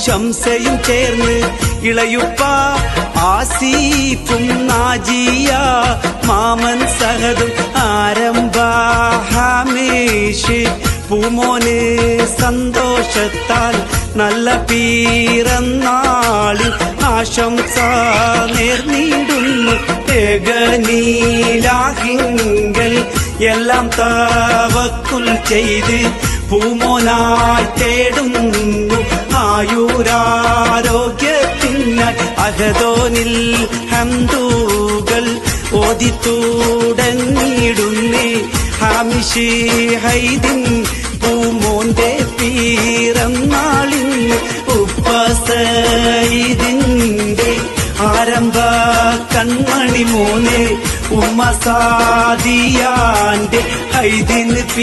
ശംസയും ചേർന്ന് ഇളയുപ്പ ആസീഫും നാജിയ മാമൻ സഹദും ആരംഭ ഹമീഷ് പൂമോന് സന്തോഷത്താൽ നല്ല പിറന്നാളിൽ ആശംസ നേർന്നിടുന്നു ഏകനീലാഹിങ്കൽ എല്ലാം തവക്കുൽ ചെയ്ത് പൂമോനായി തേടുന്നു ആയുരാരോഗ്യത്തിനായി അഹദോനിൽ ഹംദുകൾ ഓതി തുടങ്ങിടുന്നേ ഹാമിഷി ഹൈദിൻ പൂമോന്റെ പിറന്നാളിന് ഉപ്പ സഈദിന്റെ ആരംഭ കൺമണി മോനെ ഉമ്മ സാദിയാന്റെ ഹൈദിന്